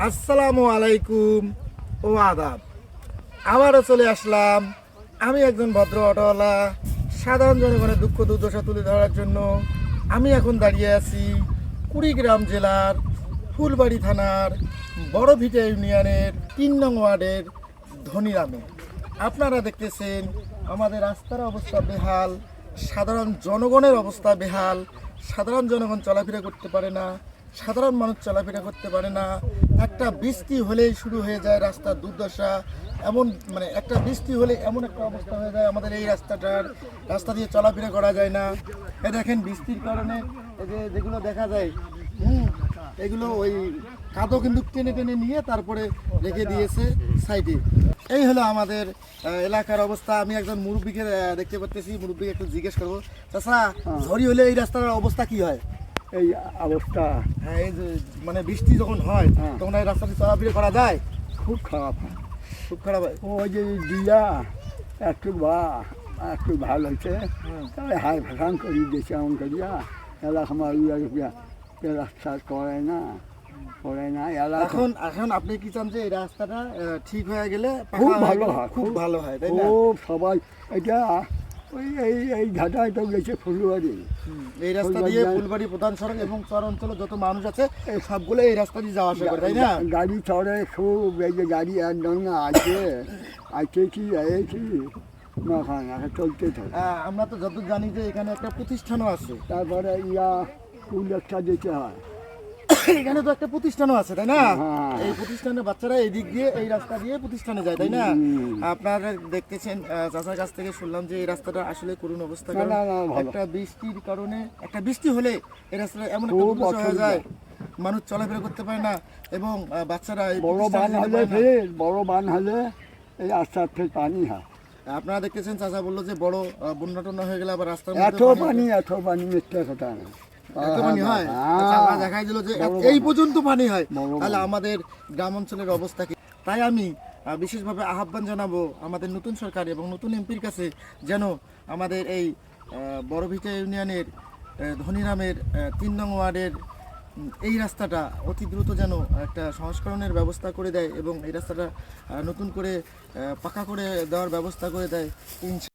আসসালামু আলাইকুম ও আদাব। আবারও চলে আসলাম আমি একজন ভদ্র অটোওয়ালা সাধারণ জনগণের দুঃখ দুর্দশা তুলে ধরার জন্য। আমি এখন দাঁড়িয়ে আছি কুড়িগ্রাম জেলার ফুলবাড়ি থানার বড়ভিটা ইউনিয়নের ৩ নং ওয়ার্ডের ধনিরামে। আপনারা দেখতেছেন আমাদের রাস্তার অবস্থা বেহাল, সাধারণ জনগণের অবস্থা বেহাল। সাধারণ জনগণ চলাফেরা করতে পারে না, সাধারণ মানুষ চলাফেরা করতে পারে না। একটা বৃষ্টি হলেই শুরু হয়ে যায় রাস্তার দুর্দশা। এমন একটা বৃষ্টি হলে এমন একটা অবস্থা হয়ে যায় আমাদের এই রাস্তা দিয়ে চলাফেরা করা যায় না। এ দেখেন বৃষ্টির কারণে এই যেগুলো দেখা যায় এগুলো ওই কাদো কিন্তু টেনে টেনে নিয়ে তারপরে রেখে দিয়েছে সাইডে। এই হলো আমাদের এলাকার অবস্থা। আমি একজন মুরব্বীকে দেখতে পাচ্ছি, মুরব্বীকে একটু জিজ্ঞেস করবো। চাচা, ঝড়ি হলে এই রাস্তার অবস্থা কি হয়? এই অবস্থা এই যে বৃষ্টি যখন হয় তখন এই রাস্তাটি চলাফেরা করা যায়? খুব খারাপ হয়, খুব খারাপ হয়। ওই যে দিয়া একটু ভালো হয়েছে, তাই হাই ফাঁকান করি দিয়েছে এমন করিয়া এলাকা আমার রাস্তা করে না এলাকা। এখন আপনি কি চান যে এই রাস্তাটা ঠিক হয়ে গেলে খুব ভালো হয়, খুব ভালো হয়, তাই না? খুব সবাই এটা ওই এই ঘাটায় তো গেছে ফুলবাড়ি, এই রাস্তা দিয়ে ফুলবাড়ি প্রধান সড়ক এবং চর অঞ্চলে যত মানুষ আছে সবগুলো এই রাস্তা দিয়ে যাওয়া আসা করে, তাই না? গাড়ি চড়ে খুব, এই যে গাড়ি একদম আছে কি চলতে থাকে। আমরা তো যতদূর জানি যে এখানে একটা প্রতিষ্ঠানও আছে, তারপরে স্কুল একটা দিতে হয়। এখানে তো একটা প্রতিষ্ঠানও আছে, তাই না? হ্যাঁ। এই প্রতিষ্ঠানে বাচ্চারা এই দিক দিয়ে এই রাস্তা দিয়ে প্রতিষ্ঠানে যায়, তাই না? আপনারা দেখতেছেন, চাচার কাছ থেকে শুনলাম যে এই রাস্তাটা আসলে করুণ অবস্থা। একটা বৃষ্টির কারণে, একটা বৃষ্টি হলে এই রাস্তাটা এমন একটা দুর্দশা হয়ে যায়, মানুষ চলাফেরা করতে পারে না এবং বাচ্চারা বড় বান হলে এই আস্তে আস্তে পানি হয়। আপনারা দেখতেছেন চাচা বললো যে বড় বন্যা টন্যা হয়ে গেলে আবার রাস্তার এত পানি মিথ্যা কথা না। হয়। দেখাই দিল যে এই পর্যন্ত পানি হয়, তাহলে আমাদের গ্রাম অঞ্চলের অবস্থা কি? তাই আমি বিশেষভাবে আহ্বান জানাবো আমাদের নতুন সরকার এবং নতুন এমপির কাছে, যেন আমাদের এই বড়ভিটা ইউনিয়নের ধনিরামের ৩ নং ওয়ার্ডের এই রাস্তাটা অতি দ্রুত যেন একটা সংস্করণের ব্যবস্থা করে দেয় এবং এই রাস্তাটা নতুন করে পাকা করে দেওয়ার ব্যবস্থা করে দেয়।